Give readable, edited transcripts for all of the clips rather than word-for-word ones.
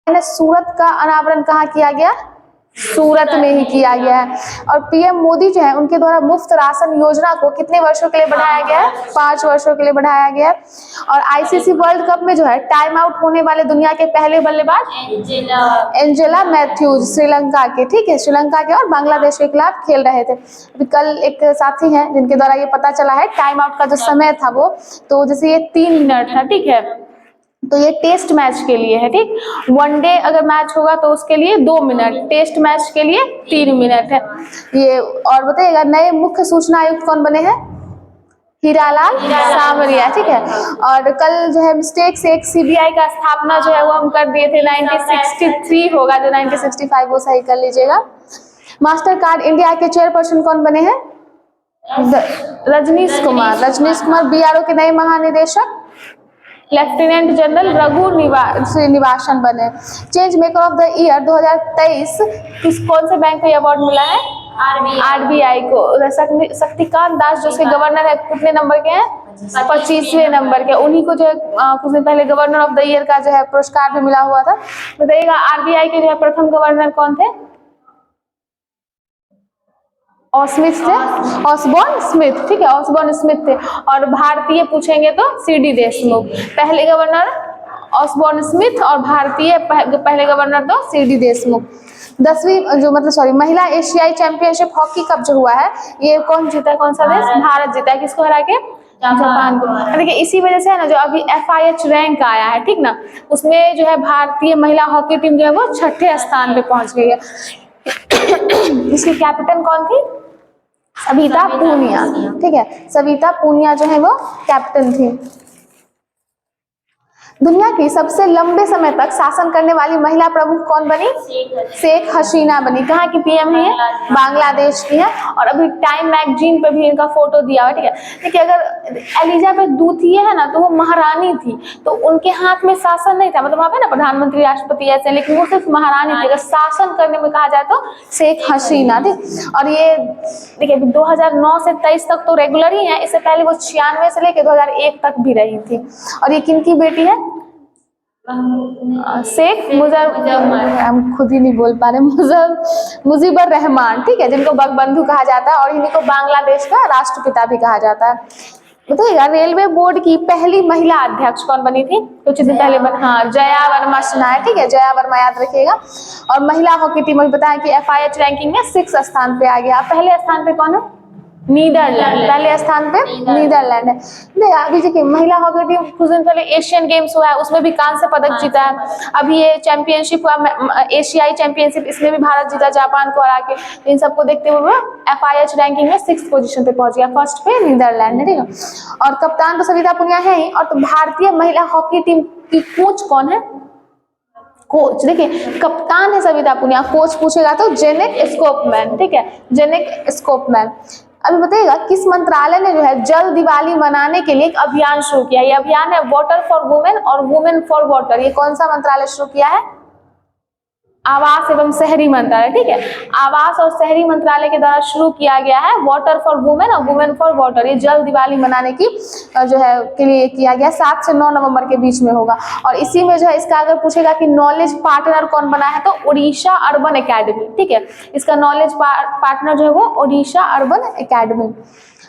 ने सूरत का अनावरण कहाँ किया गया? सूरत में ही किया गया है। और पीएम मोदी जो है उनके द्वारा मुफ्त राशन योजना को कितने वर्षों के लिए बढ़ाया गया है? 5 वर्षों के लिए बढ़ाया गया है। और आईसीसी वर्ल्ड कप में जो है टाइम आउट होने वाले दुनिया के पहले बल्लेबाज एंजेला मैथ्यूज, श्रीलंका के, ठीक है, श्रीलंका के और बांग्लादेश के खिलाफ खेल रहे थे। अभी कल एक साथी हैं जिनके द्वारा ये पता चला है टाइम आउट का जो समय था वो, तो जैसे ये 3 मिनट था, ठीक है, तो ये टेस्ट मैच के लिए है, ठीक। वनडे अगर मैच होगा तो उसके लिए 2 मिनट, टेस्ट मैच के लिए 3 मिनट है ये। और बताइएगा नए मुख्य सूचना आयुक्त कौन बने हैं? हीरालाल सामरिया, ठीक है। और कल जो है मिस्टेक से एक सीबीआई का स्थापना जो है वो हम कर दिए थे, 1963 होगा, जो 1965 वो सही कर लीजिएगा। मास्टर कार्ड इंडिया के चेयरपर्सन कौन बने हैं? रजनीश कुमार। रजनीश कुमार बीआरओ के नए महानिदेशक। लेफ्टिनेंट जनरल रघु श्रीनिवासन बने। Change maker of the year 2023 कौन से बैंक को अवार्ड मिला है? आरबीआई को। शक्तिकांत दास जो उसके गवर्नर है कितने नंबर के हैं? 25वें नंबर के। उन्हीं को जो है कुछ दिन पहले गवर्नर ऑफ द ईयर का जो है पुरस्कार भी मिला हुआ था। बताइएगा आरबीआई के जो है प्रथम गवर्नर कौन थे? ऑस्मिथ थे, ऑसबॉर्न स्मिथ, ठीक है, ऑसबॉर्न स्मिथ थे। और भारतीय पूछेंगे तो सीडी देशमुख। पहले गवर्नर ऑसबॉर्न स्मिथ और भारतीय पहले गवर्नर तो सीडी देशमुख। 10वीं जो मतलब सॉरी महिला एशियाई चैंपियनशिप हॉकी कप जो हुआ है ये कौन जीता है? कौन सा देश? भारत जीता है। किसको हरा के? जापान को। देखिए इसी वजह से है ना जो अभी FIH रैंक आया है, ठीक ना, उसमें जो है भारतीय महिला हॉकी टीम जो है वो 6ठे स्थान पे पहुंच गई है। इसकी कैप्टन कौन थी? सविता पूनिया, ठीक है, सविता पूनिया जो है वो कैप्टन थी। दुनिया की सबसे लंबे समय तक शासन करने वाली महिला प्रमुख कौन बनी? शेख हसीना बनी। कहाँ की पीएम है? बांग्लादेश की है। और अभी टाइम मैगजीन पे भी इनका फोटो दिया हुआ, ठीक है। देखिए अगर एलिजाबेथ द्वितीय है ना तो वो महारानी थी, तो उनके हाथ में शासन नहीं था, मतलब वहाँ पे ना प्रधानमंत्री राष्ट्रपति ऐसे, लेकिन वो सिर्फ महारानी थी। अगर शासन करने में कहा जाए तो शेख हसीना थी। और ये देखिए 2009 से 23 तक तो रेगुलर ही है, इससे पहले वो 96 से लेकर 2001 तक भी रही थी। और ये किनकी बेटी है? शेख हम खुद ही नहीं बोल पा रहे, मुजीबर रहमान, ठीक है, जिनको बंगबंधु कहा जाता है और इन्हीं को बांग्लादेश का राष्ट्रपिता भी कहा जाता है। बताइएगा रेलवे बोर्ड की पहली महिला अध्यक्ष कौन बनी थी? कुछ दिन पहले हाँ जया वर्मा सिन्हा है, ठीक है, जया वर्मा याद रखिएगा। और महिला हॉकी टीम अभी बताया कि FIH रैंकिंग में 6 स्थान पे आ गया। पहले स्थान पे कौन है? नीदरलैंड। पहले स्थान पे नीदरलैंड है। अभी देखिए महिला हॉकी टीम कुछ दिन पहले एशियन गेम्स हुआ है, उसमें भी कांस्य पदक जीता है। अभी ये चैंपियनशिप हुआ एशियाई चैंपियनशिप, इसमें भी भारत जीता जापान को हरा के। इन सबको देखते हुए FIH रैंकिंग में 6th पोजीशन पे पहुंच गया, फर्स्ट पे नीदरलैंड है, ठीक है। और कप्तान तो सविता पुनिया है ही। और तो भारतीय महिला हॉकी टीम की कोच कौन है? कोच देखिए कप्तान है सविता पुनिया, कोच पूछेगा तो जेनेट स्कोपमैन, ठीक है, जेनेट स्कोपमैन। अभी बताइएगा किस मंत्रालय ने जो है जल दिवाली मनाने के लिए एक अभियान शुरू किया? ये अभियान है वाटर फॉर वुमेन और वुमेन फॉर वाटर। ये कौन सा मंत्रालय शुरू किया है? आवास एवं शहरी मंत्रालय, ठीक है, आवास और शहरी मंत्रालय के द्वारा शुरू किया गया है वाटर फॉर वुमेन और वुमेन फॉर वाटर। ये जल दिवाली मनाने की जो है के लिए किया गया, 7 से 9 नवंबर के बीच में होगा। और इसी में जो है इसका अगर पूछेगा कि नॉलेज पार्टनर कौन बना है तो उड़ीसा अर्बन एकेडमी, ठीक है, इसका नॉलेज पार्टनर जो है वो उड़ीसा अर्बन एकेडमी।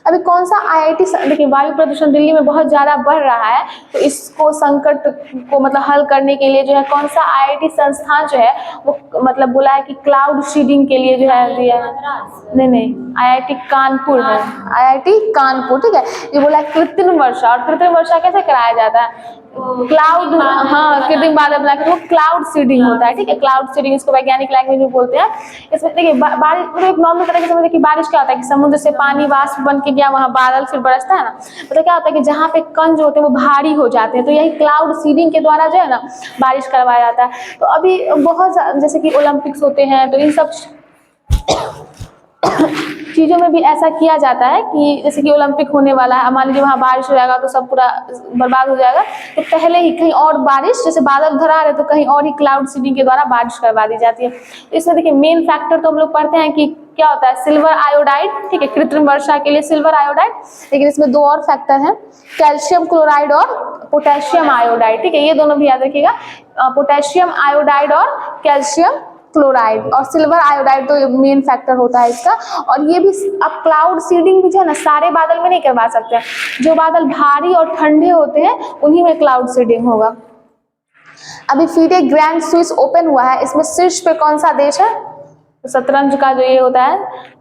अभी कौन सा IIT, देखिए वायु प्रदूषण दिल्ली में बहुत ज़्यादा बढ़ रहा है, तो इसको संकट को मतलब हल करने के लिए जो है कौन सा IIT संस्थान जो है वो मतलब बोला है कि क्लाउड सीडिंग के लिए जो है दिया है? नहीं IIT कानपुर है, IIT कानपुर, ठीक है। ये बोला कृत्रिम वर्षा। और कृत्रिम वर्षा कैसे कराया जाता है? क्लाउड, हाँ कृत्रिम बादल बना के वो क्लाउड सीडिंग होता है, ठीक है, क्लाउड सीडिंग इसको वैज्ञानिक लैंग्वेज में बोलते हैं। इसमें देखिए बारिश मतलब एक नॉर्मल तरह से समझिए कि बारिश क्या होता है कि समुद्र से पानी वाष्प बन के गया, वहाँ बादल फिर बरसता है ना, मतलब क्या होता है कि जहाँ पे कण जो होते हैं वो भारी हो जाते हैं, तो यही क्लाउड सीडिंग के द्वारा जो है ना बारिश करवाया जाता है। तो अभी बहुत जैसे कि ओलंपिक्स होते हैं तो इन सब चीज़ों में भी ऐसा किया जाता है कि जैसे कि ओलंपिक होने वाला है, मान लीजिए वहाँ बारिश हो जाएगा तो सब पूरा बर्बाद हो जाएगा, तो पहले ही कहीं और बारिश, जैसे बादल धरा रहे तो कहीं और ही क्लाउड सीडिंग के द्वारा बारिश करवा दी जाती है। तो इसमें देखिए मेन फैक्टर तो हम लोग पढ़ते हैं कि क्या होता है, सिल्वर आयोडाइड, ठीक है, कृत्रिम वर्षा के लिए सिल्वर आयोडाइड। लेकिन इसमें दो और फैक्टर हैं, कैल्शियम क्लोराइड और पोटेशियम आयोडाइड, ठीक है, ये दोनों भी याद रखिएगा, पोटेशियम आयोडाइड और कैल्शियम क्लोराइड। और सिल्वर आयोडाइड तो मेन फैक्टर होता है इसका। और ये भी अब क्लाउड सीडिंग भी जो है ना सारे बादल में नहीं करवा सकते हैं, जो बादल भारी और ठंडे होते हैं उन्हीं में क्लाउड सीडिंग होगा। अभी फीडे ग्रैंड स्विस ओपन हुआ है, इसमें शीर्ष पे कौन सा देश है, शतरंज का जो ये होता है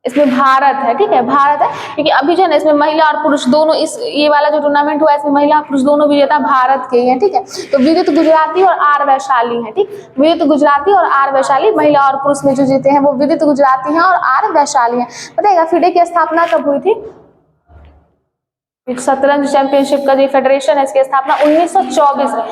इसमें भारत है, ठीक है, भारत है, क्योंकि अभी जो है ना इसमें महिला और पुरुष दोनों, इस ये वाला जो टूर्नामेंट हुआ है इसमें महिला और पुरुष दोनों विजेता भारत के ही हैं, ठीक है। तो विदित गुजराती और आर वैशाली है, ठीक, विदित गुजराती और आर वैशाली, महिला और पुरुष में जो जीते हैं वो विदित गुजराती हैं और आर वैशाली हैं। बताइएगा फीडे की स्थापना कब हुई थी, शतरंज चैंपियनशिप का जो फेडरेशन है इसकी स्थापना 1924 में।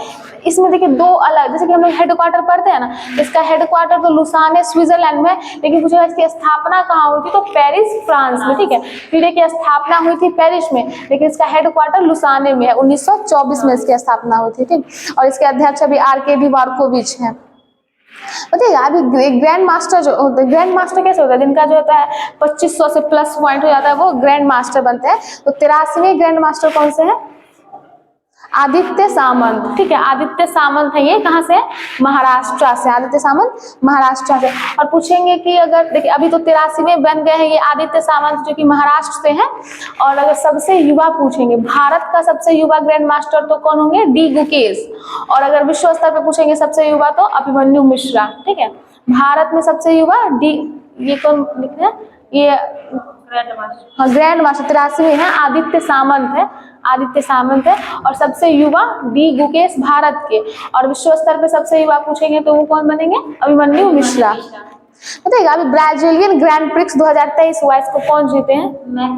इसमें देखिए दो अलग, जैसे कि हम लोग हेडक्वार्टर पढ़ते हैं ना, इसका हेडक्वार्टर तो लुसान है स्विट्जरलैंड में, लेकिन पूछेगा इसकी स्थापना कहाँ हुई थी, तो पेरिस फ्रांस में, ठीक है। फीडे की स्थापना हुई थी पेरिस में, लेकिन इसका हेडक्वार्टर लुसाने में है, 1924 में इसकी स्थापना हुई थी, ठीक। और इसके अध्यक्ष अभी आरकेडी वार्कोविच हैं। बताइए अभी ग्रैंड मास्टर जो होते हैं, ग्रैंड मास्टर कैसे होता है, जिनका जो होता है 2500 से प्लस पॉइंट हो जाता है वो ग्रैंड मास्टर बनते हैं। तो 83वें ग्रैंड मास्टर कौन से हैं, आदित्य सामंत, ठीक है, आदित्य सामंत है, ये कहाँ से, महाराष्ट्र से, आदित्य सामंत महाराष्ट्र से। और पूछेंगे कि अगर देखिए अभी तो 83वें बन गए हैं ये आदित्य सामंत जो कि महाराष्ट्र से हैं। और अगर सबसे युवा पूछेंगे, भारत का सबसे युवा ग्रैंड मास्टर तो कौन होंगे, डी गुकेश। और अगर विश्व स्तर पर पूछेंगे सबसे युवा तो अभिमन्यु मिश्रा, ठीक है। भारत में सबसे युवा डी, ये कौन लिख रहे हैं, ये ग्रैंड मास्टर 83वें है, आदित्य सामंत है, आदित्य सामंत है। और सबसे युवा डी गुकेश भारत के। और विश्व स्तर पे सबसे युवा पूछेंगे तो वो कौन बनेंगे, अभिमन्यु मिश्रा। बताइएगा अभी ब्राजीलियन ग्रैंड प्रिक्स 2023 हुआ, इसको कौन जीते हैं,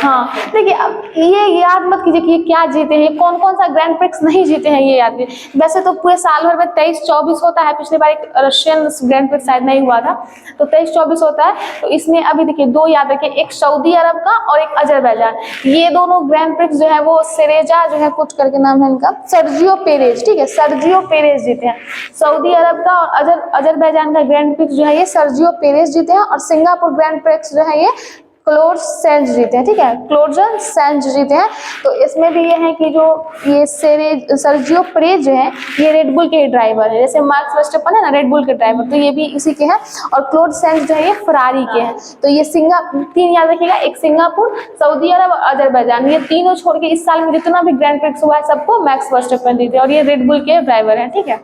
हाँ देखिए अब ये याद मत कीजिए कि ये क्या जीते हैं, कौन कौन सा ग्रैंड प्रिक्स नहीं जीते हैं ये याद कीजिए। वैसे तो पूरे साल भर में 23-24 होता है, पिछली बार एक रशियन ग्रैंड प्रिक्स शायद नहीं हुआ था, तो 23-24 होता है। तो इसमें अभी देखिए दो याद रखिए, एक सऊदी अरब का और एक अजरबैजान। ये दोनों ग्रैंड प्रिक्स जो है वो सेरेजा जो है कुछ करके नाम है इनका, सर्जियो पेरेज, ठीक है, सर्जियो पेरेज जीते हैं। सऊदी अरब का और अजरबैजान का ग्रैंड प्रिक्स जो है ये सर्जियो पेरेज जीते हैं। और सिंगापुर ग्रैंड प्रिक्स जो है ये क्लोड सेंज जीते हैं, ठीक है, क्लोजर सेंज जीते हैं। तो इसमें भी ये है कि जो ये सर्जियो पेरेज जो है ये रेडबुल के ड्राइवर है, जैसे मार्क्स वर्स्टेपन है ना रेडबुल के ड्राइवर, तो ये भी इसी के हैं। और क्लोड सेंज जो है ये फरारी के हैं। तो ये तीन याद रखिएगा, एक सिंगापुर, सऊदी अरब और अजरबैजान, ये तीनों छोड़ के इस साल में जितना भी ग्रैंड प्रिक्स हुआ है सबको मैक्स वर्स्टेपन जीते और ये रेडबुल के ड्राइवर है, ठीक है।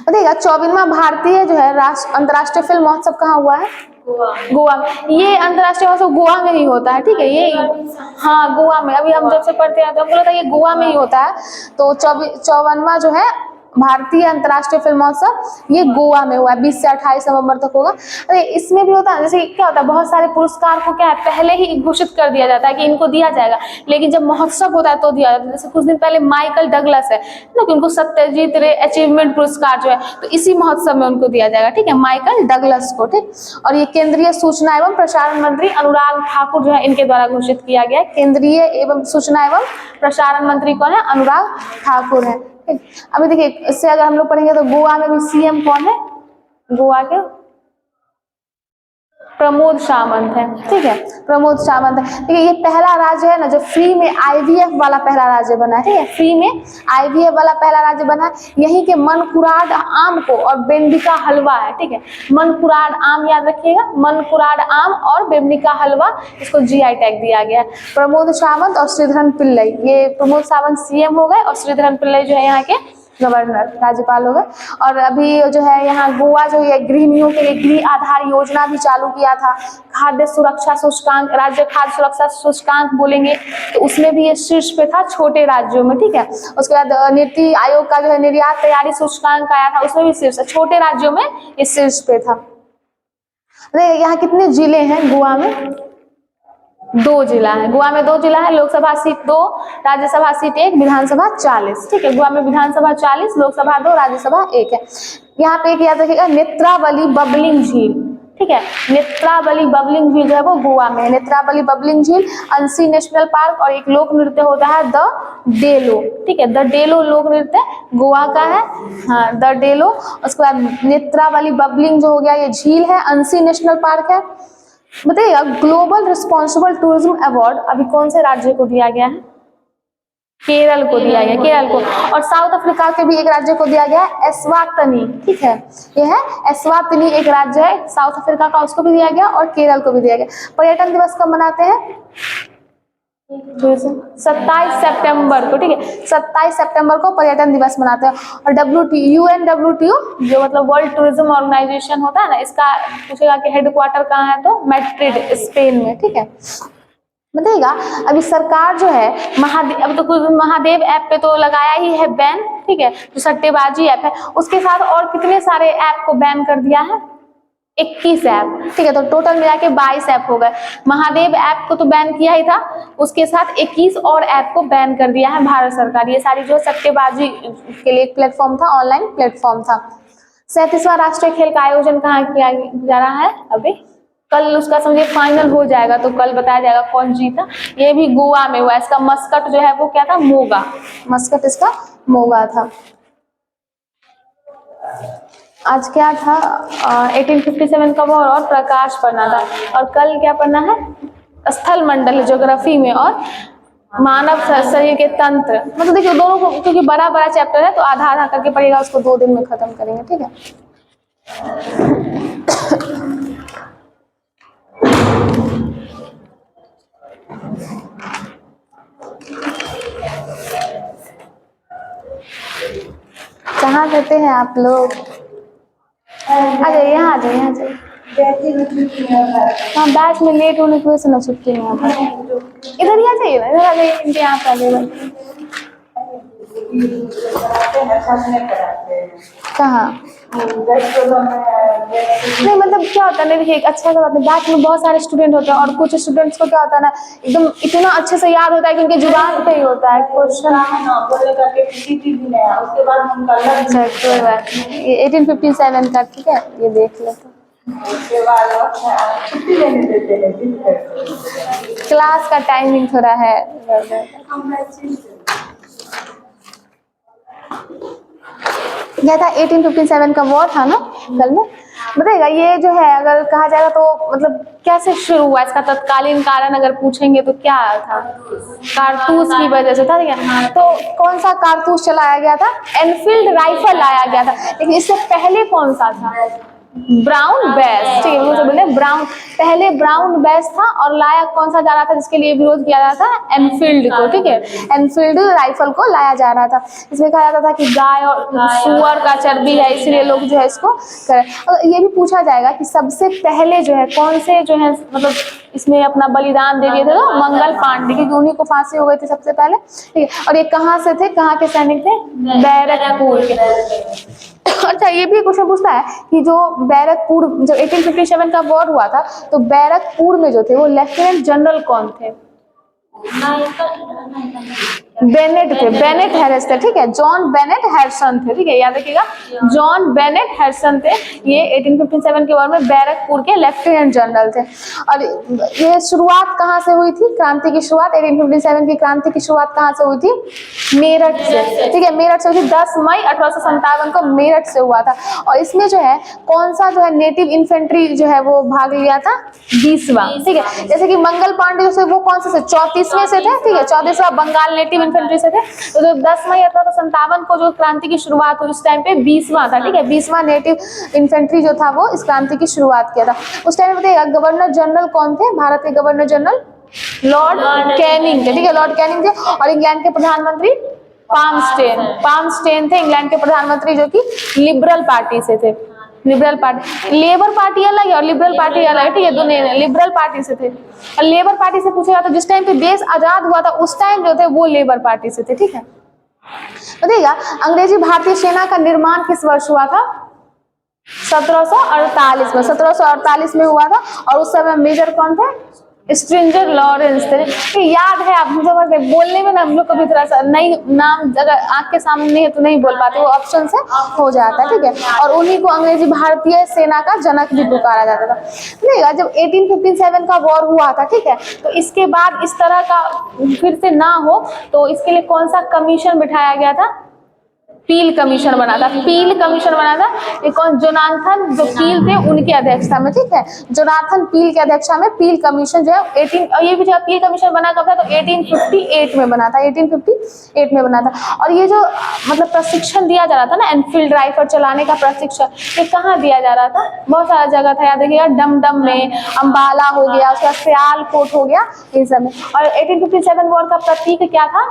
बताइएगा 24वां भारतीय जो है अंतर्राष्ट्रीय फिल्म महोत्सव कहाँ हुआ है, गोवा में। ये अंतर्राष्ट्रीय महोत्सव गोवा में ही होता है, ठीक है, ये हाँ गोवा में, अभी हम जब से पढ़ते हैं तो हमको लगता है ये गोवा में ही होता है। तो 54वां जो है भारतीय अंतर्राष्ट्रीय फिल्म महोत्सव ये गोवा में हुआ है, 20 से 28 नवंबर तक होगा। अरे इसमें भी होता है, जैसे क्या होता है बहुत सारे पुरस्कार को क्या है पहले ही घोषित कर दिया जाता है कि इनको दिया जाएगा, लेकिन जब महोत्सव होता है तो दिया जाता है। जैसे कुछ दिन पहले माइकल डगलस है ना, कि उनको सत्यजीत रे अचीवमेंट पुरस्कार जो है तो इसी महोत्सव में उनको दिया जाएगा, ठीक है, माइकल डगलस को, ठीक। और ये केंद्रीय सूचना एवं प्रसारण मंत्री अनुराग ठाकुर जो है इनके द्वारा घोषित किया गया है। केंद्रीय एवं सूचना एवं प्रसारण मंत्री कौन है, अनुराग ठाकुर है। अभी देखिए इससे अगर हम लोग पढ़ेंगे तो गोवा में भी सीएम कौन है, गोवा के प्रमोद सावंत है, ठीक है, प्रमोद सावंत है। देखिए ये पहला राज्य है ना जो फ्री में आईवीएफ वाला पहला राज्य बना है, ठीक है, फ्री में आईवीएफ वाला पहला राज्य बना है। यहीं के मनकुराड आम को और बेम्बिका हलवा है, ठीक है, मनकुराड आम याद रखिएगा, मनकुराड आम और बेम्बिका हलवा, इसको जीआई टैग दिया गया है। प्रमोद सावंत और श्रीधरन पिल्लई, ये प्रमोद सावंत सीएम हो गए और श्रीधरन पिल्लई जो है यहाँ के गवर्नर राज्यपाल होगा। और अभी जो है यहाँ गोवा जो है गृहिणियों के लिए गृह आधार योजना भी चालू किया था। खाद्य सुरक्षा सूचकांक, राज्य खाद्य सुरक्षा सूचकांक बोलेंगे तो उसमें भी ये शीर्ष पे था छोटे राज्यों में, ठीक है। उसके बाद नीति आयोग का जो है निर्यात तैयारी सूचकांक आया था, उसमें भी शीर्ष, छोटे राज्यों में ये शीर्ष पे था। यहाँ कितने जिले हैं गोवा में, 2 जिला है, गोवा में 2 जिला है, लोकसभा सीट 2, राज्यसभा सीट 1, विधानसभा 40, ठीक है, गोवा में विधानसभा 40, लोकसभा 2, राज्यसभा 1 है। यहाँ पे एक याद रखिएगा नेत्रावली बबलिंग झील, ठीक है। नेत्रावली बबलिंग झील जो है वो गोवा में है। नेत्रावली बबलिंग झील, अंसी नेशनल पार्क और एक लोक नृत्य होता है द डेलो, ठीक है। द डेलो लोक नृत्य गोवा का है, हाँ द डेलो। उसके बाद नेत्रावली बबलिंग जो हो गया ये झील है, अंसी नेशनल पार्क है। बताइएगा ग्लोबल रिस्पॉन्सिबल टूरिज्म अवार्ड अभी कौन से राज्य को दिया गया है? केरल को दिया गया, केरल को। और साउथ अफ्रीका के भी एक राज्य को दिया गया है, एस्वातिनी, ठीक है। ये है एस्वातिनी एक राज्य है साउथ अफ्रीका का, उसको भी दिया गया और केरल को भी दिया गया। पर्यटन दिवस कब मनाते हैं? 27 सितंबर को, ठीक है। 27 सितंबर को पर्यटन दिवस मनाते हैं। और UNWTO जो मतलब वर्ल्ड टूरिज्म ऑर्गेनाइजेशन होता है ना, इसका पूछेगा कि हेडक्वार्टर कहाँ है तो मैड्रिड स्पेन में, ठीक है। बताइएगा अभी सरकार जो है अब तो कुछ महादेव ऐप पे तो लगाया ही है बैन, ठीक है, जो सट्टेबाजी ऐप है। उसके साथ और कितने सारे ऐप को बैन कर दिया है? 21 ऐप, ठीक है। तो टोटल मिला के 22 ऐप हो गए। महादेव ऐप को तो बैन किया ही था, उसके साथ 21 और ऐप को बैन कर दिया है भारत सरकार। ये सारी जो सट्टेबाजी के लिए एक प्लेटफॉर्म था, ऑनलाइन प्लेटफॉर्म था। 37वां राष्ट्रीय खेल का आयोजन कहाँ किया जा रहा है? अभी कल उसका समझिए फाइनल हो जाएगा, तो कल बताया जाएगा कौन जीता। ये भी गोवा में हुआ। इसका मस्कट जो है वो क्या था? मोगा। मस्कट इसका मोगा था। आज क्या था? 1857 का वॉर और प्रकाश पढ़ना था। और कल क्या पढ़ना है? स्थल मंडल ज्योग्राफी में, और मानव शरीर के तंत्र। मतलब देखिए दोनों को, क्योंकि बड़ा बड़ा चैप्टर है तो आधा आधा करके पढ़ेगा, उसको 2 दिन में खत्म करेंगे, ठीक है। कहाँ रहते हैं आप लोग? आ जाइए, यहाँ आ जाइए, यहाँ जाइए। हाँ बैच में लेट होने की वजह से ना छुट्टी नहीं आता। इधर ही आ जाइए ना, इधर आ जाइए, इनके यहाँ पे आ जाइए। कहाँ? नहीं मतलब क्या होता है ना, देखिए एक अच्छा सा बात है, बैच में बहुत सारे स्टूडेंट होते हैं और कुछ स्टूडेंट्स को क्या होता है ना एकदम इतना अच्छे से याद होता है कि उनके जुबान पे ही होता है क्वेश्चन। अच्छा कोई बात नहीं, 1857 का, ठीक है, ये देख लेते हैं। क्लास का टाइमिंग थोड़ा है। यह था 1857 का वॉर था ना कल में। बताइएगा ये जो है अगर कहा जाएगा तो मतलब कैसे शुरू हुआ, इसका तत्कालीन कारण अगर पूछेंगे तो क्या था? कारतूस की वजह से था, ठीक है। तो कौन सा कारतूस चलाया गया था? एनफील्ड राइफल लाया गया था। लेकिन इससे पहले कौन सा था? ब्राउन बेस, ठीक है, मुझे बोले ब्राउन, पहले ब्राउन बेस था और लाया कौन सा जा रहा था जिसके लिए विरोध किया जा रहा था? एनफील्ड को, ठीक है, एनफील्ड राइफल को लाया जा रहा था। इसमें कहा जाता था कि गाय और सुअर का चर्बी है, इसलिए लोग जो है इसको करें। ये भी पूछा जाएगा कि सबसे पहले जो है कौन से जो है मतलब इसमें अपना बलिदान दे दिए थे? तो मंगल पांडे, क्योंकि उन्हीं को फांसी हो गई थी सबसे पहले, ठीक है। और ये कहाँ से थे, कहाँ के सैनिक थे? बैरकपुर के। अच्छा ये भी क्वेश्चन पूछता है कि जो बैरकपुर, जब 1857 का वॉर हुआ था तो बैरकपुर में जो थे वो लेफ्टिनेंट जनरल कौन थे? बेनेट थे, बेनेट हैरिस थे, ठीक है, जॉन बेनेट हैरिसन थे, ठीक है, याद रखिएगा जॉन बेनेट हैरिसन थे। ये 1857 के वॉर में बैरकपुर के लेफ्टिनेंट जनरल थे। और ये शुरुआत कहाँ से हुई थी? क्रांति की शुरुआत 1857 की क्रांति की शुरुआत कहाँ से हुई थी? मेरठ से, ठीक है, मेरठ से हुई थी। 10 मई 1857 को मेरठ से हुआ था। और इसमें जो है कौन सा जो है नेटिव इन्फेंट्री जो है वो भाग लिया था? 20वां, ठीक है। जैसे कि मंगल पांडे जो वो कौन से 34वें से थे, ठीक है, 34वां बंगाल नेटिव इन्फेंट्री से थे। तो जो 10 मई 1857 को जो क्रांति की शुरुआत हुई उस टाइम पे 20वां था, ठीक है, 20वां नेटिव इन्फेंट्री जो था वो इस क्रांति की शुरुआत किया था। उस टाइम बताइएगा गवर्नर जनरल कौन थे? भारत के गवर्नर जनरल लॉर्ड कैनिंग थे, ठीक है, लॉर्ड कैनिंग थे। और इंग्लैंड के प्रधानमंत्री पाल्मस्टेन थे, इंग्लैंड के प्रधानमंत्री, जो कि लिबरल पार्टी से थे। लिबरल पार्टी, लेबर पार्टी अलग है और लिबरल पार्टी अलग है, ठीक है, दोनों लिबरल पार्टी से थे। और लेबर पार्टी से पूछेगा तो जिस टाइम पे देश आजाद हुआ था उस टाइम जो थे वो लेबर पार्टी से थे, ठीक है। बताइएगा अंग्रेजी भारतीय सेना का निर्माण किस वर्ष हुआ था? 1748 में, 1748 में हुआ था। और उस समय मेजर कौन थे? स्ट्रेंजर लॉरेंस थे, ये याद है आप मुझे, बोलने में ना हम लोग को भी थोड़ा सा नहीं, नाम अगर आंख के सामने है तो नहीं बोल पाते, वो ऑप्शन से हो जाता है, ठीक है। और उन्हीं को अंग्रेजी भारतीय सेना का जनक भी पुकारा जाता था। नहीं, जब 1857 का वॉर हुआ था, ठीक है, तो इसके बाद इस तरह का फिर से ना हो तो इसके लिए कौन सा कमीशन बिठाया गया था? पील कमीशन बना था, पील कमीशन बना था। ये कौन? जोनाथन जो पील थे उनकी अध्यक्षता में, ठीक है, जोनाथन पील की अध्यक्षता में पील कमीशन जो है 18, ये भी जो पील कमीशन बना कब था? तो 1858 में बना था, 1858 में बना था। और ये जो मतलब प्रशिक्षण दिया जा रहा था ना, एनफील्ड राइफल चलाने का प्रशिक्षण, ये कहाँ दिया जा रहा था? बहुत सारा जगह था, याद देखिएगा, डमडम में, अम्बाला हो गया, उसका सियालकोट हो गया, ये सब में। और 1857 वॉर का प्रतीक क्या था?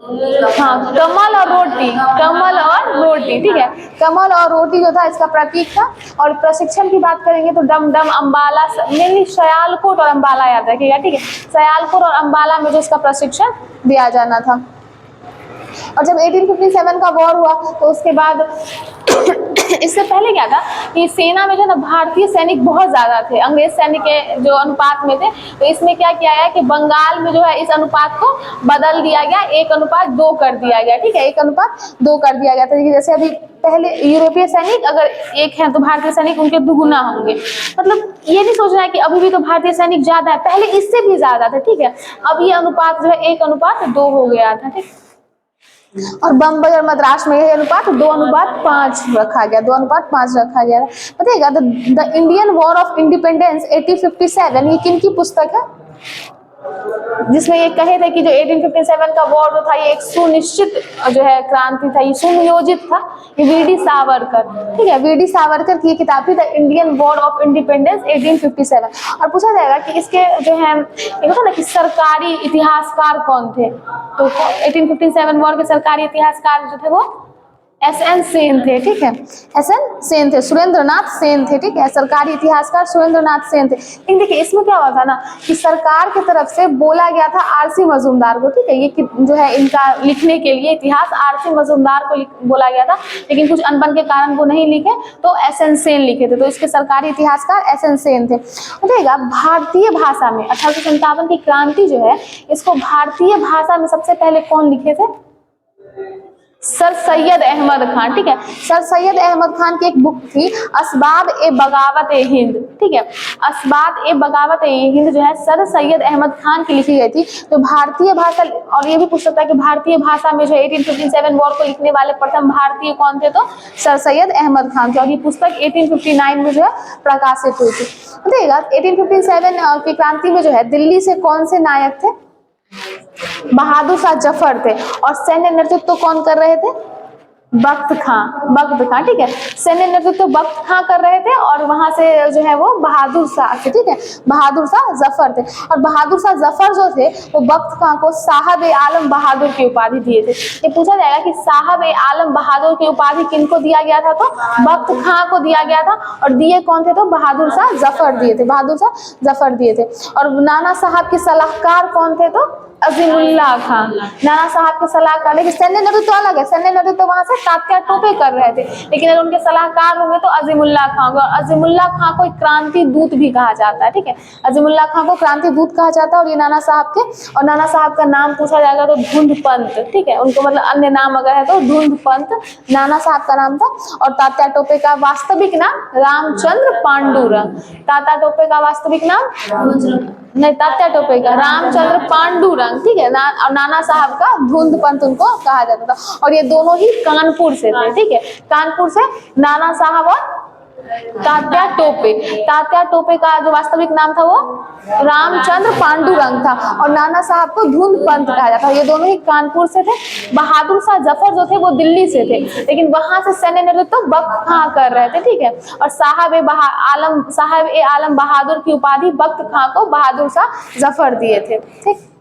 हाँ, कमल और रोटी, कमल और रोटी, ठीक है, कमल और रोटी जो था इसका प्रतीक था। और प्रशिक्षण की बात करेंगे तो डमडम, अम्बाला, मेनली सियालकोट और अम्बाला याद रखिएगा, ठीक है, सियालकोट और अम्बाला में जो इसका प्रशिक्षण दिया जाना था। और जब 1857 का वॉर हुआ तो उसके बाद इससे पहले क्या था कि सेना में जो ना भारतीय सैनिक बहुत ज्यादा थे अंग्रेज सैनिक के जो अनुपात में थे। तो इसमें क्या किया गया कि बंगाल में जो है इस अनुपात को बदल दिया गया, 1:2 कर दिया गया, ठीक है, 1:2 कर दिया गया था। जैसे अभी पहले यूरोपीय सैनिक अगर 1 है तो भारतीय सैनिक उनके दुगुना होंगे। मतलब ये नहीं सोचना है कि अभी भी तो भारतीय सैनिक ज्यादा है, पहले इससे भी ज्यादा थे, ठीक है। अब ये अनुपात जो है 1:2 हो गया था, ठीक। और बम्बई और मद्रास में यह अनुपात 2:5 रखा गया, 2:5 रखा गया। बताइएगा the Indian war of independence 1857 ये किन की पुस्तक है? जिसमें ये कहे थे कि जो 1857 का वॉर जो था ये एक सुनिश्चित जो है क्रांति था, ये सुनियोजित था, ये वीडी सावरकर, ठीक है, वीडी सावरकर की किताब थी the Indian war of independence 1857। और पूछा जाएगा कि इसके जो है ये होता ना कि सरकारी इतिहासकार कौन थे, तो 1857 वॉर के सरकारी इतिहासकार जो थे वो SN सेन थे, ठीक है, SN सेन थे, सुरेंद्रनाथ सेन थे, ठीक है, सरकारी इतिहासकार सुरेंद्रनाथ सेन थे। लेकिन देखिए इसमें क्या हुआ था ना कि सरकार की तरफ से बोला गया था RC मजूमदार को, ठीक है, ये जो है इनका लिखने के लिए इतिहास RC मजूमदार को बोला गया था, लेकिन कुछ अनबन के कारण वो नहीं लिखे तो SN सेन लिखे थे। तो इसके सरकारी इतिहासकार SN सेन थे। देखिएगा भारतीय भाषा में 1857 की क्रांति जो है इसको भारतीय भाषा में सबसे पहले कौन लिखे थे? सर सैयद अहमद खान, ठीक है, सर सैयद अहमद खान की एक बुक थी असबाब ए बगावत ए हिंद, ठीक है, असबाब ए बगावत ए हिंद जो है सर सैयद अहमद खान की लिखी गई थी। तो भारतीय भाषा, और ये भी पूछ सकता है कि भारतीय भाषा में जो 1857 वॉर को लिखने वाले प्रथम भारतीय कौन थे, तो सर सैयद अहमद खान थे। और ये पुस्तक 1859 में जो है प्रकाशित हुई थी। देखिएगा 1857 की क्रांति में जो है दिल्ली से कौन से नायक थे? बहादुर शाह जफर थे। और सैन्य नेतृत्व तो कौन कर रहे थे? बख्त खां, ठीक है, सैन्य नेतृत्व तो बख्त खां कर रहे थे। और वहां से जो है वो बहादुर शाह थे, ठीक है, बहादुर शाह जफर थे। और बहादुर शाह जफर जो थे वो बख्त खां को साहब ए आलम बहादुर की उपाधि दिए थे। ये पूछा जाएगा कि साहब ए आलम बहादुर की उपाधि किनको दिया गया था, तो बख्त खां को दिया गया था। और दिए कौन थे, तो बहादुर शाह जफर दिए थे, बहादुर शाह जफर दिए थे। और नाना साहब के सलाहकार कौन थे, तो अजीमुल्ला खां, नाना साहब के सलाहकार। लेकिन सैन्य नेतृत्व तो अलग है, सैन्य नेतृत्व तो वहां से तात्या टोपे कर रहे थे, लेकिन अगर उनके सलाहकार होंगे तो अजीमुल्ला खां। और अजीमुल्ला खां को क्रांति दूत भी कहा जाता है, ठीक है, अजीमुल्ला खां को क्रांति दूत कहा जाता है। और ये नाना साहब के, और नाना साहब का नाम पूछा जाएगा तो धुंध पंत, ठीक है, उनको मतलब अन्य नाम अगर है तो धुंध पंत नाना साहब का नाम था। और तात्या टोपे का वास्तविक नाम रामचंद्र पांडुरंग, तात्या टोपे का वास्तविक नाम नहीं, तात्या टोपे का रामचंद्र पांडुरंग, ठीक है, और नाना साहब का धुंध पंत उनको कहा जाता था। और ये दोनों ही कानपुर से थे, ठीक है, कानपुर से नाना साहब और तात्या टोपे का जो वास्तविक नाम था वो रामचंद्र पांडुरंग था। और नाना साहब को धुंध पंत कहा जाता है। ये दोनों ही कानपुर से थे। बहादुर शाह जफर जो थे वो दिल्ली से थे, लेकिन वहां से सैन्य नेतृत्व तो बख्त खां कर रहे थे, ठीक है। और साहब ए आलम बहादुर की उपाधि बख्त खां को बहादुर शाह जफर दिए थे, ठीक।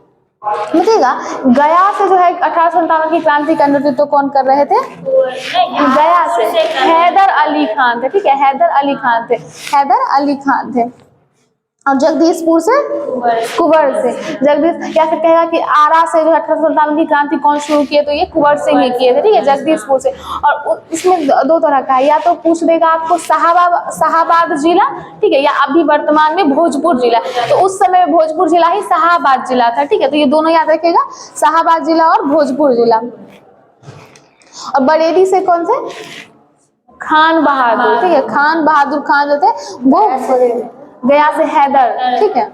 देखिएगा गया से जो है 1857 की क्रांति का नेतृत्व तो कौन कर रहे थे? गया से हैदर अली खान थे, ठीक है, हैदर अली खान थे। और जगदीशपुर से कुंवर से, जगदीश या फिर कहेगा कि आरा से जो 1857 की क्रांति कौन शुरू किए, तो ये कुंवर सिंह ही किए थे, ठीक है, जगदीशपुर से। और इसमें दो तरह का है, या तो पूछ देगा आपको शाहाबाद जिला, ठीक है, या अभी वर्तमान में भोजपुर जिला। तो उस समय भोजपुर जिला ही शाहाबाद जिला था, ठीक है, तो ये दोनों याद रखिएगा, शाहाबाद जिला और भोजपुर जिला। और बरेली से कौन से, खान बहादुर, ठीक है, खान बहादुर खान जो थे वो गया से हैदर, ठीक है,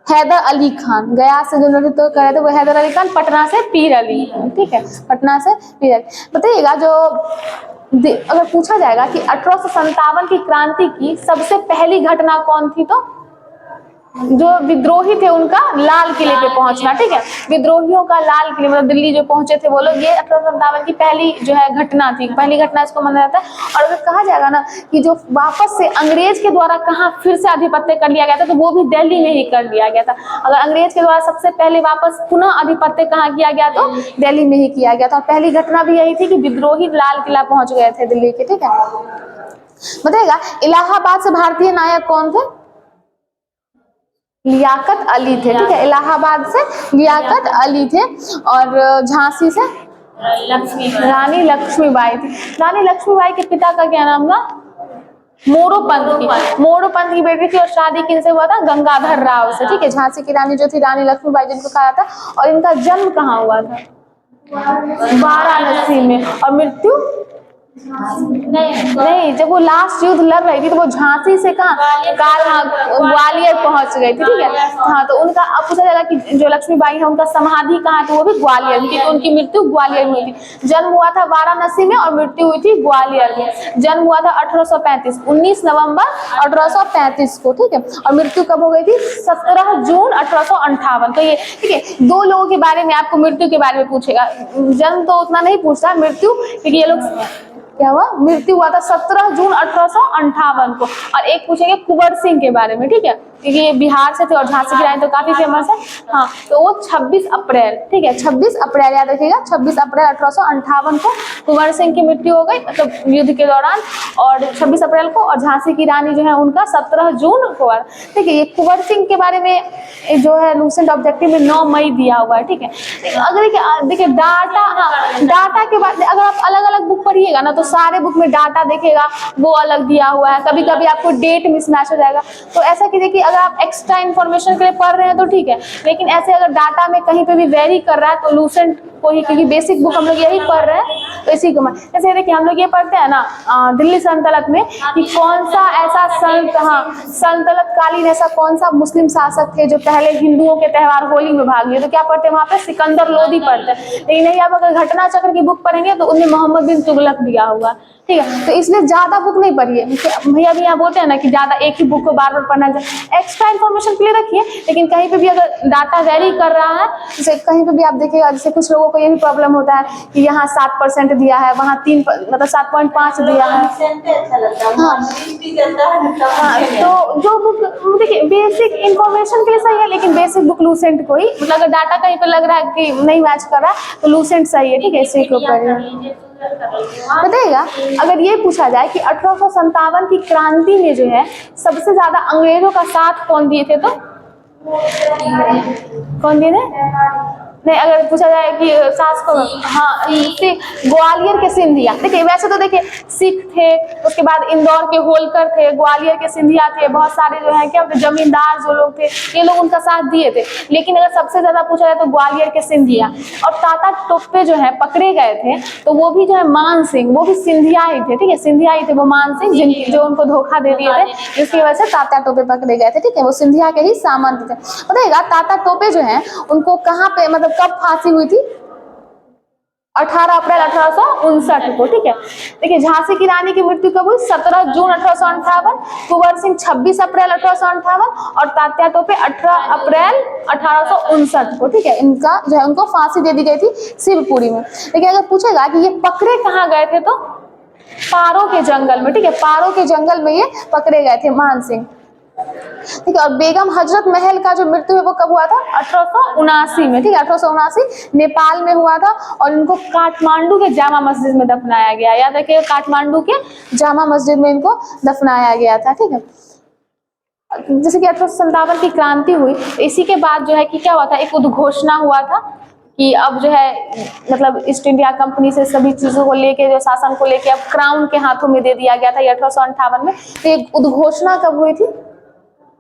हैदर अली खान, गया से जो नेतृत्व कर रहे थे वो हैदर अली खान, पटना से पीर अली, ठीक है, पटना से पीर अली। बताइएगा जो अगर पूछा जाएगा कि 1857 की क्रांति की सबसे पहली घटना कौन थी, तो जो विद्रोही थे उनका लाल किले पे पहुंचना, ठीक है, विद्रोहियों का लाल किले मतलब दिल्ली जो पहुंचे थे वो लोग, ये 1857 की पहली जो है घटना थी, पहली घटना इसको माना जाता है। और अगर कहा जाएगा ना कि जो वापस से अंग्रेज के द्वारा कहाँ फिर से आधिपत्य कर लिया गया था, तो वो भी दिल्ली में ही कर लिया गया था। अगर अंग्रेज के द्वारा सबसे पहले वापस पुनः आधिपत्य कहाँ किया गया, तो दिल्ली में ही किया गया था। पहली घटना भी यही थी कि विद्रोही लाल किला पहुंच गए थे दिल्ली के, ठीक है। बताइएगा इलाहाबाद से भारतीय नायक कौन थे, लियाकत अली थे, ठीक है, इलाहाबाद से लियाकत अली थे। और झांसी से रानी लक्ष्मीबाई थी। रानी लक्ष्मीबाई के पिता का क्या नाम था, मोरोपंत की बेटी थी, और शादी किनसे हुआ था, गंगाधर राव से, ठीक है। झांसी की रानी जो थी रानी लक्ष्मीबाई जिनको कहा था, और इनका जन्म कहाँ हुआ था, वाराणसी में। और मृत्यु नहीं, जब वो लास्ट युद्ध लड़ रही थी तो वो झांसी से कहाँ ग्वालियर पहुंच गई थी, ठीक है। हाँ, तो उनका अब पूछा जाएगा कि जो लक्ष्मीबाई है उनका समाधि कहाँ थी, वो भी ग्वालियर में, तो उनकी मृत्यु ग्वालियर में हुई थी। जन्म हुआ था वाराणसी में और मृत्यु हुई थी ग्वालियर में। जन्म हुआ था 1835 19 नवंबर 1835 को, ठीक है। और मृत्यु कब हो गई थी, 17 जून 1858। तो ये ठीक है, दो लोगों के बारे में आपको मृत्यु के बारे में पूछेगा, जन्म तो उतना नहीं पूछता, मृत्यु क्योंकि ये लोग क्या हुआ, मृत्यु हुआ था 17 जून 1858 को। और एक पूछेंगे कुंवर सिंह के बारे में, ठीक है, क्योंकि ये बिहार से थे और झांसी की रानी तो काफी फेमस है। हाँ, तो वो 26 अप्रैल, ठीक है, 26 अप्रैल याद रखिएगा, 26 अप्रैल 1858 को कुंवर सिंह की मृत्यु हो गई, मतलब युद्ध के दौरान, और 26 अप्रैल को। और झांसी की रानी जो है उनका 17 जून को, ठीक है। ये कुंवर सिंह के बारे में जो है लूसेंट ऑब्जेक्टिव में 9 मई दिया हुआ है, ठीक है। अगर देखिए डाटा, हाँ, डाटा के बाद अगर आप अलग अलग बुक पढ़िएगा ना तो सारे बुक में डाटा देखेगा वो अलग दिया हुआ है, कभी कभी आपको डेट मिसमैच हो जाएगा। तो ऐसा कीजिए कि अगर आप एक्स्ट्रा इन्फॉर्मेशन के लिए पढ़ रहे हैं तो ठीक है, लेकिन ऐसे अगर डाटा में कहीं पे भी वेरी कर रहा है तो लूसेंट को ही, क्योंकि बेसिक बुक हम लोग यही पढ़ रहे हैं तो इसी को जैसे देखिए हम लोग ये पढ़ते हैं ना दिल्ली सल्तनत में कि कौन सा ऐसा सल्तनत कालीन ऐसा कौन सा मुस्लिम शासक थे जो पहले हिंदुओं के त्यौहार होली में भाग लिए, तो क्या पढ़ते हैं वहाँ पे, सिकंदर लोदी पढ़ते हैं। लेकिन नहीं, आप अगर घटना चक्र की बुक पढ़ेंगे तो उनमें मोहम्मद बिन तुगलक दिया हुआ, ठीक है। तो इसलिए ज्यादा बुक नहीं पढ़िए, भैया भी यहाँ बोलते हैं ना कि ज्यादा एक ही बुक को बार बार पढ़ना चाहिए, एक्स्ट्रा इन्फॉर्मेशन के लिए रखिए। लेकिन कहीं पे भी अगर डाटा वेरी कर रहा है, जैसे कहीं पे भी आप देखिएगा, जैसे कुछ लोगों को ये भी प्रॉब्लम होता है कि यहाँ 7% दिया है, वहाँ 3 मतलब 7.5 दिया है। हाँ, तो जो बुक देखिए बेसिक इन्फॉर्मेशन के लिए सही है, लेकिन बेसिक बुक लूसेंट को ही, मतलब अगर डाटा कहीं पे लग रहा है कि नहीं मैच कर रहा है तो लूसेंट सही है, ठीक है, इसी के ऊपर। बताइएगा अगर ये पूछा जाए कि 1857 की क्रांति में जो है सबसे ज्यादा अंग्रेजों का साथ कौन दिए थे, तो कौन दिए थे, नहीं, अगर पूछा जाए कि सास को, हाँ, ग्वालियर के सिंधिया। देखिए वैसे तो देखिए सिख थे, उसके बाद इंदौर के होलकर थे, ग्वालियर के सिंधिया थे, बहुत सारे जो है क्या जमींदार जो लोग थे ये लोग उनका साथ दिए थे। लेकिन अगर सबसे ज्यादा पूछा जाए तो ग्वालियर के सिंधिया। और ताता टोपे जो है पकड़े गए थे तो वो भी जो है मान सिंह, वो भी सिंधिया ही थे, ठीक है, सिंधिया ही थे वो मान सिंह, जो उनको धोखा दे दिए थे, जिसकी वजह से ताता टोपे पकड़े गए थे, ठीक है, वो सिंधिया के ही सामंत थे। बताइएगा ताता टोपे जो है उनको कहाँ पे, मतलब कब फांसी हुई थी, 18 अप्रैल 1859 को, ठीक है। देखिए झांसी की रानी की मृत्यु कब हुई, 17 जून 1858, कुंवर सिंह 26 अप्रैल 1858 और तात्या टोपे 18 अप्रैल 1859 को, ठीक है। इनका जो है उनको फांसी दे दी गई थी शिवपुरी में। लेकिन अगर पूछेगा कि ये पकड़े कहाँ गए थे तो पारो के जंगल में, ठीक है, पारो के जंगल में ये पकड़े गए थे मान सिंह, ठीक है। और बेगम हजरत महल का जो मृत्यु है वो कब हुआ था, 1879 में, ठीक है, 1879 नेपाल में हुआ था। और इनको काठमांडू के जामा मस्जिद में दफनाया गया, याद रखिएगा, काठमांडू के जामा मस्जिद में इनको दफनाया गया था, ठीक है। जैसे कि 1857 की क्रांति हुई, इसी के बाद जो है कि क्या हुआ था, एक उद्घोषणा हुआ था कि अब जो है मतलब ईस्ट इंडिया कंपनी से सभी चीजों को लेके, जो शासन को लेके अब क्राउन के हाथों में दे दिया गया था, 1858 में। तो एक उद्घोषणा कब हुई थी?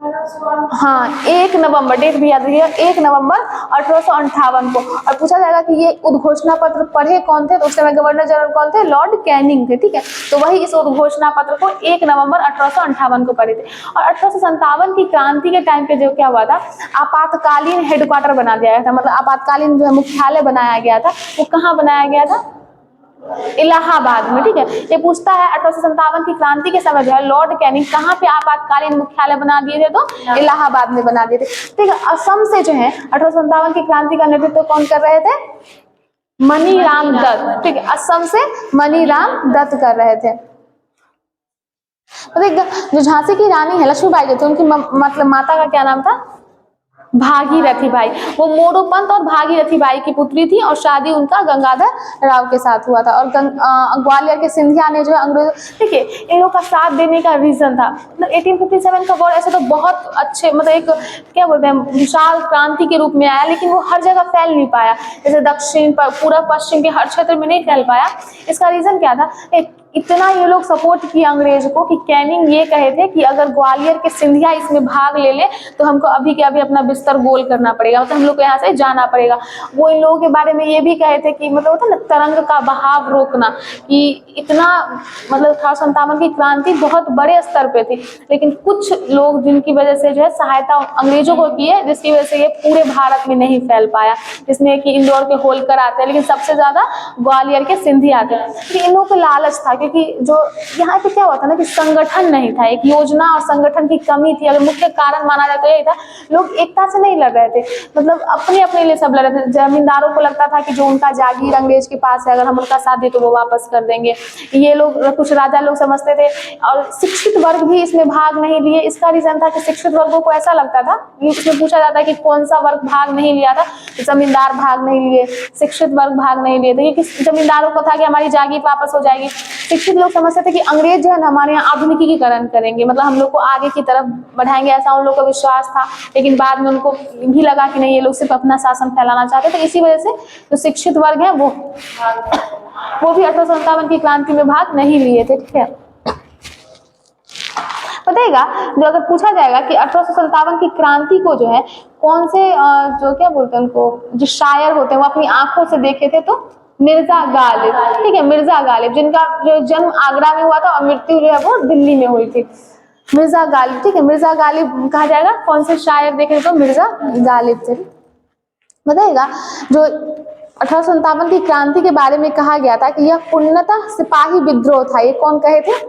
हाँ, 1 नवंबर, डेट भी याद रखिएगा, 1 नवंबर 1858 को। और पूछा जाएगा कि ये उद्घोषणा पत्र पढ़े कौन थे, तो उस समय गवर्नर जनरल कौन थे? लॉर्ड कैनिंग थे, ठीक है। तो वही इस उद्घोषणा पत्र को 1 नवंबर 1858 को पढ़े थे। और 1857 की क्रांति के टाइम पे जो क्या हुआ था, आपातकालीन हेडक्वार्टर बना दिया गया था, मतलब आपातकालीन जो है मुख्यालय बनाया गया था। वो कहाँ बनाया गया था? इलाहाबाद में, ठीक है। ये पूछता है 1857 की क्रांति के समय जो है लॉर्ड कैनिंग कहाँ पे आपातकालीन मुख्यालय बना दिए थे? तो इलाहाबाद में बना दिए थे, ठीक है। असम से जो है 1857 की क्रांति का नेतृत्व कौन कर रहे थे? मनीराम दत्त, ठीक है। असम से मनीराम दत्त कर रहे थे। तो जो झांसी की रानी है लक्ष्मीबाई जो थी, उनकी मतलब माता का क्या नाम था? भागीरथी बाई। वो मोरोपंत और भागीरथी बाई की पुत्री थी और शादी उनका गंगाधर राव के साथ हुआ था। और ग्वालियर के सिंधिया ने जो है अंग्रेजों, ठीक है, इन लोगों का साथ देने का रीजन था, मतलब 1857 का वॉर ऐसे तो बहुत अच्छे, मतलब एक क्या बोलते हैं विशाल क्रांति के रूप में आया, लेकिन वो हर जगह फैल नहीं पाया, जैसे दक्षिण पूर्व पश्चिम के हर क्षेत्र में नहीं फैल पाया। इसका रीजन क्या था? इतना ये लोग सपोर्ट किए अंग्रेज को कि कैनिंग ये कहे थे कि अगर ग्वालियर के सिंधिया इसमें भाग ले ले तो हमको अभी के अभी अपना बिस्तर गोल करना पड़ेगा, मतलब हम लोग को यहाँ से जाना पड़ेगा। वो इन लोगों के बारे में ये भी कहे थे कि मतलब होता है ना तरंग का बहाव रोकना, कि इतना मतलब 1857 की क्रांति बहुत बड़े स्तर पे थी, लेकिन कुछ लोग जिनकी वजह से जो है सहायता अंग्रेजों को की है, जिसकी वजह से ये पूरे भारत में नहीं फैल पाया, जिसमें कि इंदौर के होलकर आते हैं, लेकिन सबसे ज्यादा ग्वालियर के सिंधी आते हैं। तो इन लोगों को लालच था, क्योंकि जो यहाँ पे क्या हुआ था ना कि संगठन नहीं था, एक योजना और संगठन की कमी थी। अगर मुख्य कारण माना जाए तो यही था, लोग एकता से नहीं लड़ रहे थे, मतलब अपने अपने लिए सब लड़ रहे थे। जमींदारों को लगता था कि जो उनका जागीर अंग्रेज के पास है, अगर हम उनका साथ दें तो वो वापस कर देंगे, ये लोग कुछ राजा लोग समझते थे। और शिक्षित वर्ग भी इसमें भाग नहीं लिए। इसका रीजन था कि शिक्षित वर्गों को ऐसा लगता था, इसमें पूछा जाता है कि कौन सा वर्ग भाग नहीं लिया था, जमींदार भाग नहीं लिए, शिक्षित वर्ग भाग नहीं लिए, तो ये किस जमींदारों को था कि हमारी जागीर वापस हो जाएगी। शिक्षित लोग समझते थे कि अंग्रेज जो है ना हमारे यहाँ आधुनिकीकरण करेंगे, मतलब हम लोग को आगे की तरफ बढ़ाएंगे, ऐसा उन लोग को विश्वास था। लेकिन बाद में उनको भी लगा कि नहीं, ये लोग सिर्फ अपना शासन फैलाना चाहते, तो इसी वजह से जो शिक्षित वर्ग है वो भी 1857 की क्रांति में भाग नहीं लिए थे, ठीक है। बताइएगा, जो अगर पूछा जाएगा कि 1857 की क्रांति को जो है कौन से जो क्या बोलते हैं उनको, जो शायर होते हैं वो अपनी आंखों से देखे थे, तो मिर्जा गालिब, ठीक है, मिर्जा गालिब, जिनका जो जन्म आगरा में हुआ था और मृत्यु जो है वो दिल्ली में हुई थी। मिर्जा गालिब, ठीक है, मिर्जा गालिब कहा जाएगा। कौन से शायर देखे तो मिर्जा गालिब थे। बताइएगा, जो 1857 की क्रांति के बारे में कहा गया था कि यह पूर्णतः सिपाही विद्रोह था। ये कौन कहे थे?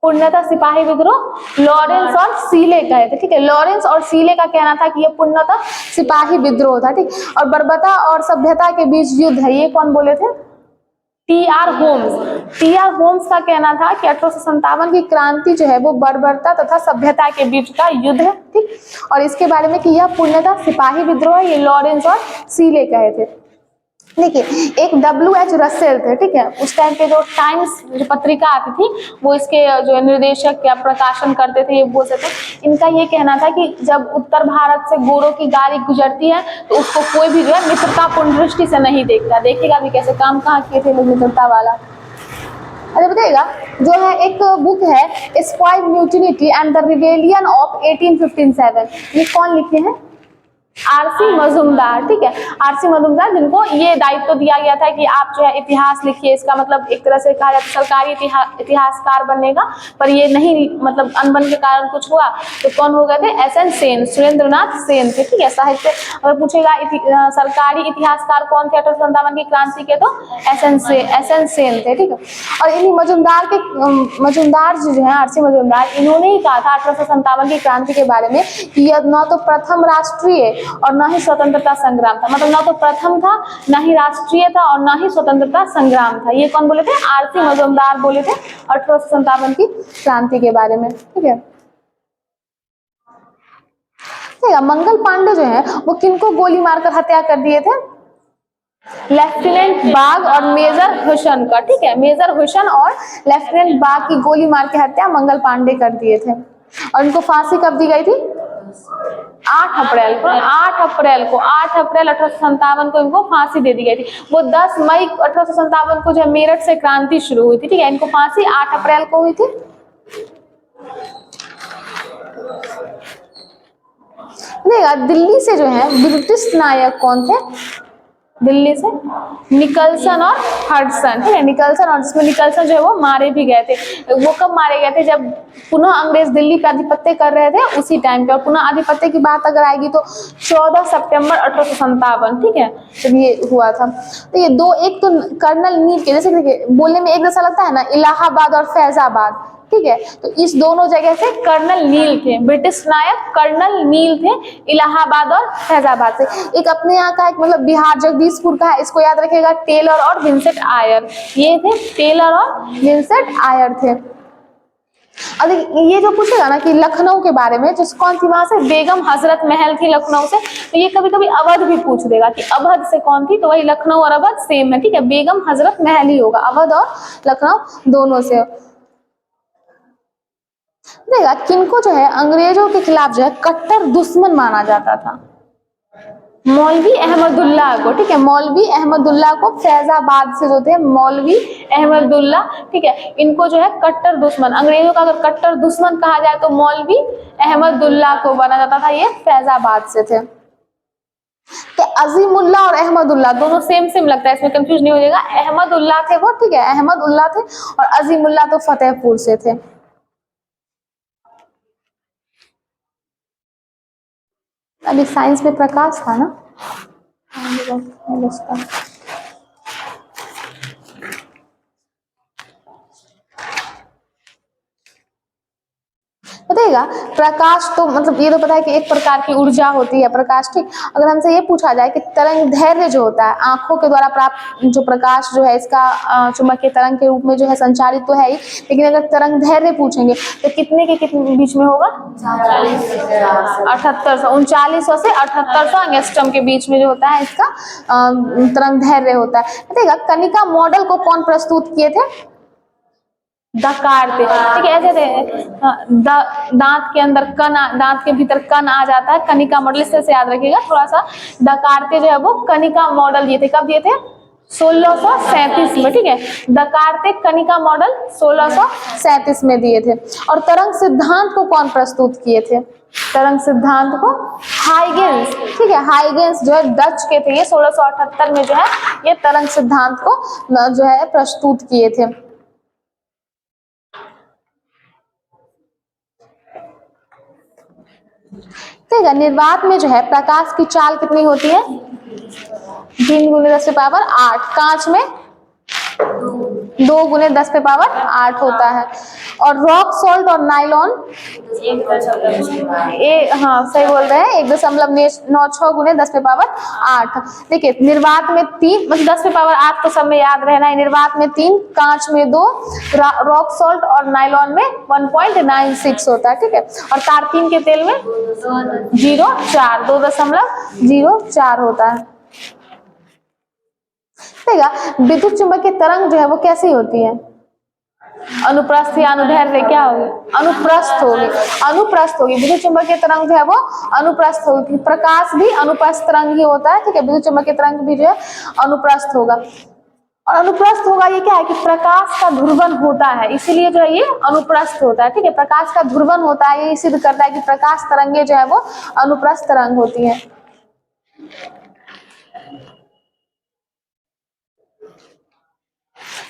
पूर्णतः सिपाही विद्रोह लॉरेंस और सीले कहे थे, ठीक है। लॉरेंस और सीले का कहना था कि यह पूर्णतः सिपाही विद्रोह था, ठीक। और बर्बरता और सभ्यता के बीच युद्ध है, ये कौन बोले थे? टी.आर. होम्स। टी.आर. होम्स का कहना था कि 1857 की क्रांति जो है वो बर्बरता तथा सभ्यता के बीच का युद्ध है, ठीक। और इसके बारे में कि यह पूर्णतः सिपाही विद्रोह है, ये लॉरेंस और सीले कहे थे। देखिए, एक W.H. रसेल थे, ठीक है। उस टाइम पे जो टाइम्स जो पत्रिका आती थी वो इसके जो निर्देशक या प्रकाशन करते थे, ये बोलते थे। इनका ये कहना था कि जब उत्तर भारत से गोरों की गाड़ी गुजरती है तो उसको कोई भी जो है मित्रतापूर्ण दृष्टि से नहीं देखता। देखिएगा भी कैसे काम कहाँ किए थे लोग मित्रता वाला। अरे बताइएगा, जो है एक बुक है square mutiny and the rebellion of 1857, ये कौन लिखे हैं? आरसी मजुमदार, ठीक है। आरसी मजुमदार, जिनको ये दायित्व दिया गया था कि आप जो है इतिहास लिखिए। इसका मतलब एक तरह से कहा जाता है सरकारी इतिहासकार बनने का, पर ये नहीं, मतलब अनबन के कारण कुछ हुआ। तो कौन हो गए थे? एस.एन. सेन, सुरेंद्रनाथ सेन थे, ठीक है। साहित्य अगर पूछेगा सरकारी इतिहासकार कौन थे 1857 की क्रांति के, तो एस.एन. सेन थे, ठीक है। और इन्हीं मजुमदार जी जो है आरसी मजुमदार, इन्होंने ही कहा था 1857 की क्रांति के बारे में कि यह न तो प्रथम राष्ट्रीय और ना ही स्वतंत्रता संग्राम था, मतलब ना तो प्रथम था, ना ही राष्ट्रीय था और ना ही स्वतंत्रता संग्राम था। ये कौन बोले थे? आरसी मजुमदार बोले थे 1857 की क्रांति के बारे में, ठीक है। मंगल पांडे जो है वो किनको गोली मारकर हत्या कर दिए थे? लेफ्टिनेंट बाग और मेजर हुसैन का, ठीक है। मेजर हुसैन और लेफ्टिनेंट बाग की गोली मार के हत्या मंगल पांडे कर दिए थे। और इनको फांसी कब दी गई थी? 8 अप्रैल को 8 अप्रैल 1857 को इनको फांसी दे दी गई थी। वो 10 मई 1857 को जो मेरठ से क्रांति शुरू हुई थी, ठीक है। इनको फांसी 8 अप्रैल को हुई थी। देखा, दिल्ली से जो है ब्रिटिश नायक कौन थे? दिल्ली से निकलसन और हडसन, ठीक है। निकलसन, और जिसमें निकलसन जो है वो मारे भी गए थे। वो कब मारे गए थे? जब पुनः अंग्रेज दिल्ली का आधिपत्य कर रहे थे उसी टाइम पे। और पुनः आधिपत्य की बात अगर आएगी तो 14 सितंबर 1857, ठीक है, जब ये हुआ था। तो ये दो, एक तो कर्नल नील के, जैसे देखिए बोलने में एक जैसा लगता है ना, इलाहाबाद और फैजाबाद, ठीक है। तो इस दोनों जगह से कर्नल नील थे, ब्रिटिश नायक कर्नल नील थे, इलाहाबाद और फैजाबाद से। एक अपने यहाँ का एक मतलब बिहार जगदीशपुर का है, इसको याद रखिएगा, टेलर और विंसेंट आयर, ये थे टेलर और विंसेंट आयर थे। और ये जो पूछेगा ना कि लखनऊ के बारे में, जिस कौन थी वहां से? बेगम हजरत महल थी लखनऊ से। तो ये कभी कभी अवध भी पूछ देगा कि अवध से कौन थी, तो वही लखनऊ और अवध सेम है, ठीक है। बेगम हजरत महल ही होगा, अवध और लखनऊ दोनों से। देखा, किनको जो है अंग्रेजों के खिलाफ जो है कट्टर दुश्मन माना जाता था? मौलवी अहमदुल्ला को, ठीक है। मौलवी अहमदुल्ला को, फैजाबाद से जो थे मौलवी अहमदुल्ला, ठीक है। इनको जो है कट्टर दुश्मन, अंग्रेजों का अगर कट्टर दुश्मन कहा जाए तो मौलवी अहमदुल्ला को माना जाता था। ये फैजाबाद से थे। अजीमुल्ला और अहमदुल्ला दोनों सेम सेम लगता है, इसमें कंफ्यूज नहीं हो जाएगा। अहमदुल्ला थे वो, ठीक है, अहमदुल्ला थे, और अजीमुल्ला तो फतेहपुर से थे। अभी साइंस में प्रकाश था ना, बताइएगा। प्रकाश तो मतलब ये तो पता है कि एक प्रकार की ऊर्जा होती है प्रकाश, ठीक। अगर हमसे ये पूछा जाए कि तरंग धैर्य जो होता है, आंखों के द्वारा प्राप्त जो प्रकाश जो है, इसका चुंबकीय तरंग के रूप में जो है संचारित तो है ही, लेकिन अगर तरंग धैर्य पूछेंगे तो कितने के कितने बीच में होगा? 4800 से 7800 एंगस्ट्रॉम के बीच में जो होता है इसका तरंग धैर्य होता है। बताइएगा, कनिका मॉडल को कौन प्रस्तुत किए थे? डकारते, ठीक है। ऐसे दांत के अंदर कण, दांत के भीतर कण आ जाता है, कनिका मॉडल, इससे याद रखिएगा थोड़ा सा। डकारते जो है वो कनिका मॉडल दिए थे, कब दिए थे? 1637 में, ठीक है। डकारते कनिका मॉडल 1637 में दिए थे। और तरंग सिद्धांत को कौन प्रस्तुत किए थे? तरंग सिद्धांत को हाइगेंस, ठीक है। हाइगेंस जो है डच के थे, ये 1678 में जो है ये तरंग सिद्धांत को जो है प्रस्तुत किए थे। ठीक है, निर्वात में जो है प्रकाश की चाल कितनी होती है? 3 × 10⁸ कांच में 2 × 10⁸ होता है। और रॉक सॉल्ट और नाइलॉन हाँ सही बोल रहे हैं, 1.96 × 10⁸ देखिए, निर्वात में 3, मतलब 10⁸ तो सब में याद रहना है। निर्वात में 3, कांच में 2, रॉक सॉल्ट और नाइलॉन में 1.96 होता है, ठीक है। और तारपीन के तेल में 2.04 होता है। देखा, विद्युत चुंबकीय तरंग जो है वो कैसी होती है? अनुप्रस्थ या अनुदैर्ध्य क्या होगी? अनुप्रस्थ होगी, अनुप्रस्थ होगी। विद्युत चुंबकीय तरंग जो है वो अनुप्रस्थ होगी। प्रकाश भी अनुप्रस्थ तरंग ही होता है, ठीक है। विद्युत चुंबकीय तरंग भी जो है अनुप्रस्थ होगा। और अनुप्रस्थ होगा ये क्या है कि प्रकाश का ध्रुवन होता है, इसीलिए जो है ये अनुप्रस्थ होता है, ठीक है। प्रकाश का ध्रुवन होता है, ये सिद्ध करता है कि प्रकाश तरंगे जो है वो अनुप्रस्थ तरंग होती है।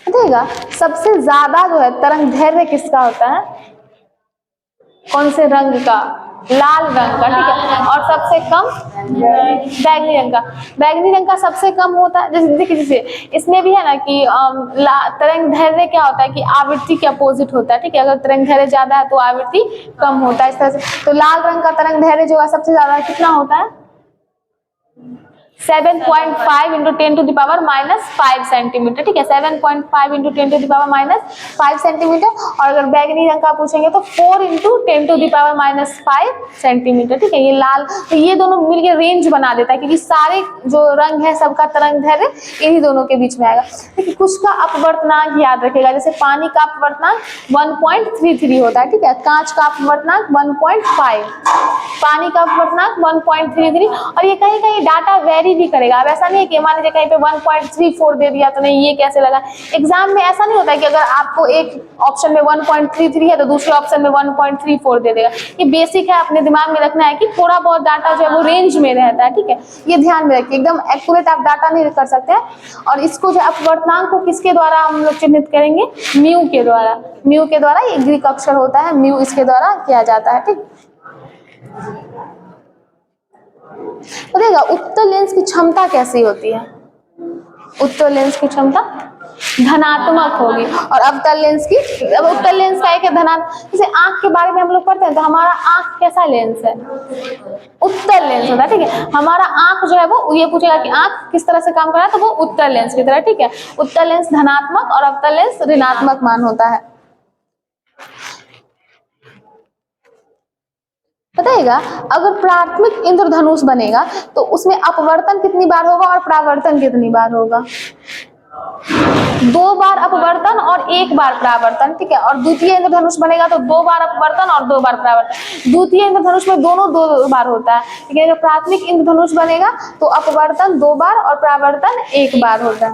देखिएगा, सबसे ज्यादा जो है तरंग धैर्य किसका होता है? कौन से रंग का? लाल रंग का, ठीक है। और सबसे कम बैगनी रंग का। बैगनी रंग का सबसे कम होता है। जैसे देखिए, इसमें भी है ना कि तरंग धैर्य क्या होता है कि आवृत्ति के अपोजिट होता है, ठीक है। अगर तरंग धैर्य ज्यादा है तो आवृत्ति कम होता है, इस तरह से। तो लाल रंग का तरंग धैर्य जो है सबसे ज्यादा कितना होता है? 7.5 इंटू 10⁻⁵ सेंटीमीटर, ठीक है, 7.5 इंटू 10⁻⁵ सेंटीमीटर। और अगर बैगनी रंग का पूछेंगे तो 4 इंटू 10⁻⁵ सेंटीमीटर, ठीक है। ये लाल, तो ये दोनों मिलकर रेंज बना देता है, क्योंकि सारे जो रंग है सबका तरंग दैर्घ्य इन्हीं दोनों के बीच में आएगा। देखिए कुछ का अपवर्तनांक याद रखेगा, जैसे पानी का अपवर्तनांक 1.33 होता है, ठीक है। कांच का अपवर्तनांक 1.5, पानी का अपवर्तनांक 1.33। और ये कहीं कहीं डाटा वेरी भी करेगा। अब ऐसा नहीं है कि मान लीजिए कहीं पे 1.34 दे दिया तो नहीं ये कैसे लगा। एग्जाम में ऐसा नहीं होता है कि अगर आपको एक ऑप्शन में 1.33 है तो दूसरे ऑप्शन में 1.34 दे देगा। ये बेसिक है, अपने दिमाग में रखना है कि थोड़ा बहुत डाटा जो है वो रेंज में रहता है, ठीक है। ये ध्यान में रखिए, एकदम एक्यूरेट आप डाटा नहीं कर सकते हैं। और इसको जो अपवर्तनांक को किसके द्वारा हम लोग चिन्हित करेंगे, म्यू के द्वारा। म्यू के द्वारा, ये ग्रीक अक्षर होता है, म्यू इसके द्वारा किया जाता है, ठीक। देखिएगा उत्तल लेंस की क्षमता कैसी होती है। उत्तल लेंस की क्षमता धनात्मक होगी, और अवतल लेंस की, अब उत्तल लेंस का एक है धनात्मक। जैसे आंख के बारे में हम लोग पढ़ते हैं तो हमारा आंख कैसा लेंस है, उत्तल लेंस होता है, ठीक है। हमारा आंख जो है वो, ये पूछेगा कि आंख किस तरह से काम कर रहा है, तो वो उत्तल लेंस की तरह, ठीक है। उत्तल लेंस धनात्मक और अवतल लेंस ऋणात्मक मान होता है। बताइएगा अगर प्राथमिक इंद्रधनुष बनेगा तो उसमें अपवर्तन कितनी बार होगा और परावर्तन कितनी बार होगा, 2 बार अपवर्तन और 1 बार परावर्तन, ठीक है। और द्वितीय इंद्रधनुष बनेगा तो 2 बार अपवर्तन और 2 बार परावर्तन। द्वितीय इंद्रधनुष में दोनों 2 बार होता है, ठीक है। अगर प्राथमिक इंद्रधनुष बनेगा तो अपवर्तन 2 बार और परावर्तन 1 बार होता है।